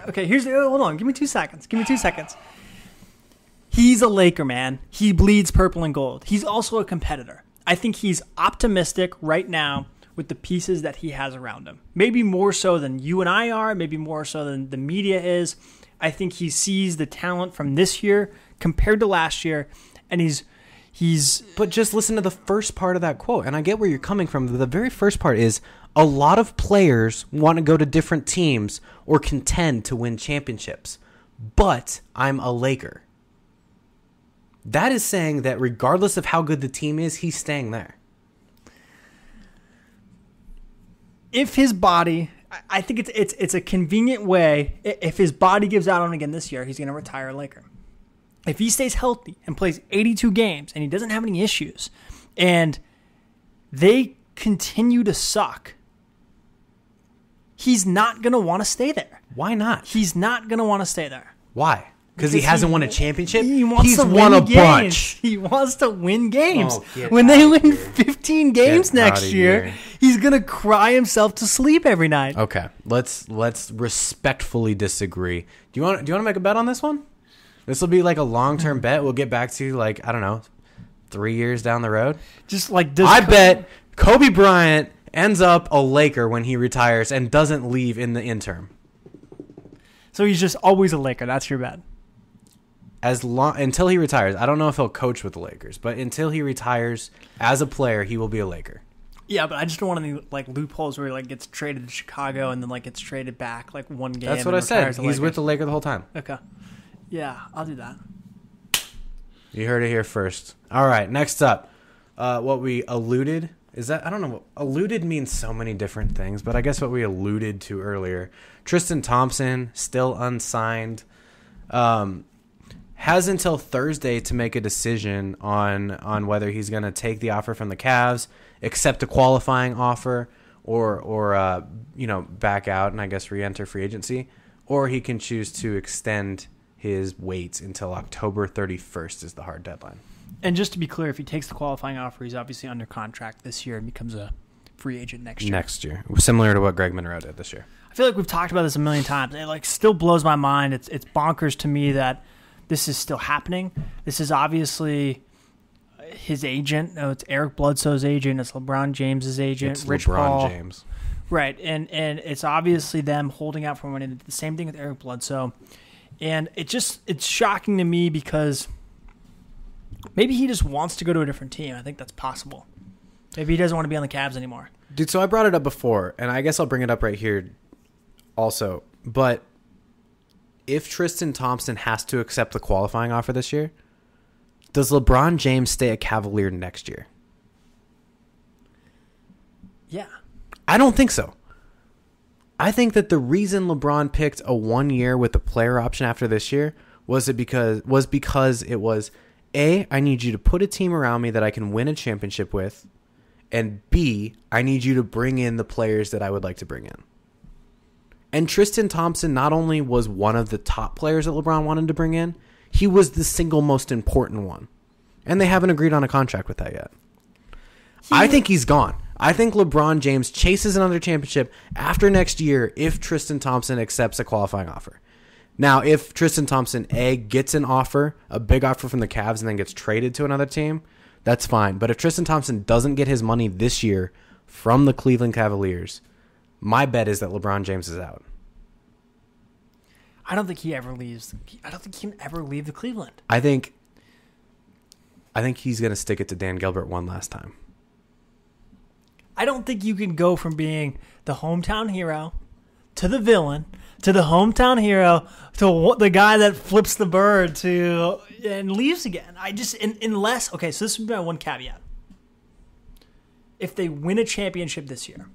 Okay, hold on. Give me 2 seconds. He's a Laker, man. He bleeds purple and gold. He's also a competitor. I think he's optimistic right now with the pieces that he has around him. Maybe more so than you and I are. Maybe more so than the media is. I think he sees the talent from this year compared to last year, and he's. But just listen to the first part of that quote, and I get where you're coming from. The very first part is, a lot of players want to go to different teams or contend to win championships, but I'm a Laker. That is saying that regardless of how good the team is, he's staying there. If his body, I think it's a convenient way. If his body gives out on him again this year, he's going to retire a Laker. If he stays healthy and plays 82 games and he doesn't have any issues and they continue to suck, he's not going to want to stay there. Why not? He's not going to want to stay there. Why? Because he hasn't won a championship? He's won a bunch. He wants to win games. Oh, when they win 15 games next year, he's going to cry himself to sleep every night. Okay, let's respectfully disagree. Do you want to make a bet on this one? This will be like a long-term bet. We'll get back to, like, I don't know, 3 years down the road. Just like bet Kobe Bryant ends up a Laker when he retires and doesn't leave in the interim. So he's just always a Laker. That's your bet. Until he retires. I don't know if he'll coach with the Lakers, but until he retires as a player, he will be a Laker. Yeah, but I just don't want any like loopholes where he like gets traded to Chicago and then like gets traded back like one game. That's what I said. He's with the Lakers the whole time. Okay. Yeah, I'll do that. You heard it here first. All right, next up, what we alluded is that I don't know. Alluded means so many different things, but I guess what we alluded to earlier, Tristan Thompson still unsigned, has until Thursday to make a decision on whether he's going to take the offer from the Cavs, accept a qualifying offer, or back out and I guess re-enter free agency, or he can choose to extend his wait until October 31st is the hard deadline. And just to be clear, if he takes the qualifying offer, he's obviously under contract this year and becomes a free agent next year. Similar to what Greg Monroe did this year. I feel like we've talked about this a million times. It like still blows my mind. It's bonkers to me that this is still happening. This is obviously his agent. No, it's Eric Bledsoe's agent. It's LeBron James's agent. It's Rich LeBron Paul. James. Right, and it's obviously them holding out for money. The same thing with Eric Bledsoe. And it's shocking to me because Maybe he just wants to go to a different team. I think that's possible. Maybe he doesn't want to be on the Cavs anymore. Dude, so I brought it up before, and I guess I'll bring it up right here also. But if Tristan Thompson has to accept the qualifying offer this year, does LeBron James stay a Cavalier next year? Yeah. I don't think so. I think that the reason LeBron picked a 1 year with the player option after this year was because it was A, I need you to put a team around me that I can win a championship with, and B, I need you to bring in the players that I would like to bring in. And Tristan Thompson not only was one of the top players that LeBron wanted to bring in, he was the single most important one. And they haven't agreed on a contract with that yet. I think he's gone. I think LeBron James chases another championship after next year if Tristan Thompson accepts a qualifying offer. Now, if Tristan Thompson, A, gets an offer, a big offer from the Cavs, and then gets traded to another team, that's fine. But if Tristan Thompson doesn't get his money this year from the Cleveland Cavaliers, my bet is that LeBron James is out. I don't think he ever leaves. I don't think he can ever leave the Cleveland. I think he's going to stick it to Dan Gilbert one last time. I don't think you can go from being the hometown hero to the villain to the hometown hero to the guy that flips the bird to and leaves again. Unless okay, so this would be my one caveat. If they win a championship this year,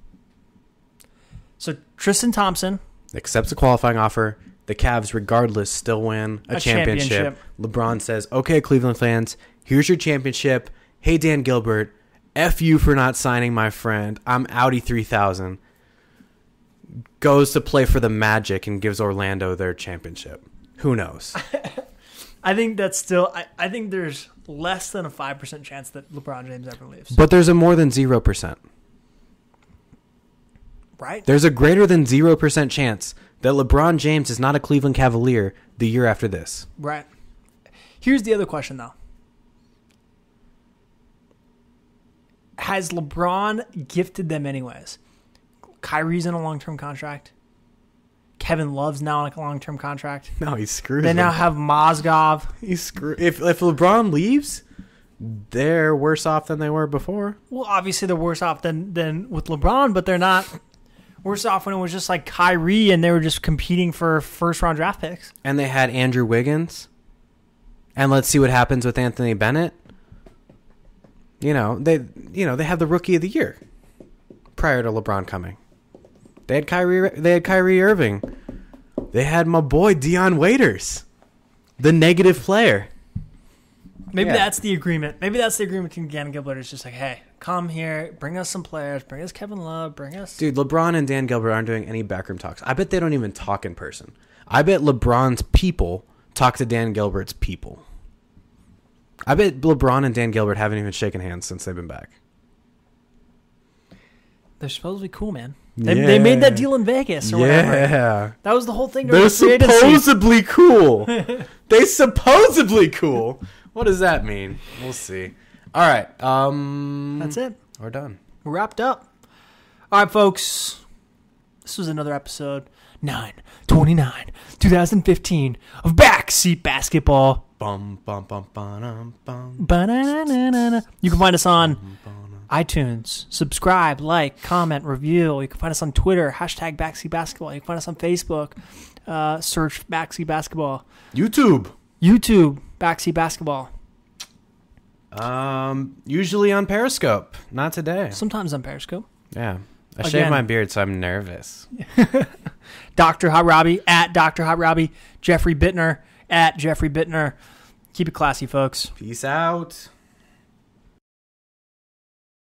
so Tristan Thompson accepts a qualifying offer. The Cavs, regardless, still win a championship. LeBron says, okay, Cleveland fans, here's your championship. Hey, Dan Gilbert, F you for not signing my friend. I'm Audi 3000. Goes to play for the Magic and gives Orlando their championship. Who knows? I think that's still... I think there's less than a 5% chance that LeBron James ever leaves. But there's a more than 0%. Right? There's a greater than 0% chance that LeBron James is not a Cleveland Cavalier the year after this. Right. Here's the other question, though. Has LeBron gifted them anyways? Kyrie's in a long-term contract. Kevin Love's now in a long-term contract. No, he's screwed. They now have Mozgov. He's screwed. If LeBron leaves, they're worse off than they were before. Well, obviously they're worse off than with LeBron, but they're not worse off when it was just like Kyrie and they were just competing for first-round draft picks. And they had Andrew Wiggins. And let's see what happens with Anthony Bennett. They have the rookie of the year prior to LeBron coming. They had Kyrie Irving. They had my boy Dion Waiters, the negative player. Maybe that's the agreement. Maybe that's the agreement between Dan Gilbert. It's just like, hey, come here, bring us some players, bring us Kevin Love, bring us... Dude, LeBron and Dan Gilbert aren't doing any backroom talks. I bet they don't even talk in person. I bet LeBron's people talk to Dan Gilbert's people. I bet LeBron and Dan Gilbert haven't even shaken hands since they've been back. They're supposed to be cool, man. They made that deal in Vegas or whatever. Yeah. That was the whole thing. They're supposedly cool. They supposedly cool. What does that mean? We'll see. All right. That's it. We're done. We're wrapped up. All right, folks. This was another episode 9/29/2015 of Backseat Basketball. Bum, bum, bum, bum, bum. Ba-na-na-na-na. You can find us on iTunes. Subscribe, like, comment, review. You can find us on Twitter, # Backseat Basketball. You can find us on Facebook. Search Backseat Basketball. YouTube, Backseat Basketball. Usually on Periscope. Not today. Sometimes on Periscope. Yeah. I shaved my beard, so I'm nervous. Dr. Hot Robbie at Dr. Hot Robbie. Jeffrey Buettner at Jeffrey Buettner. Keep it classy, folks. Peace out.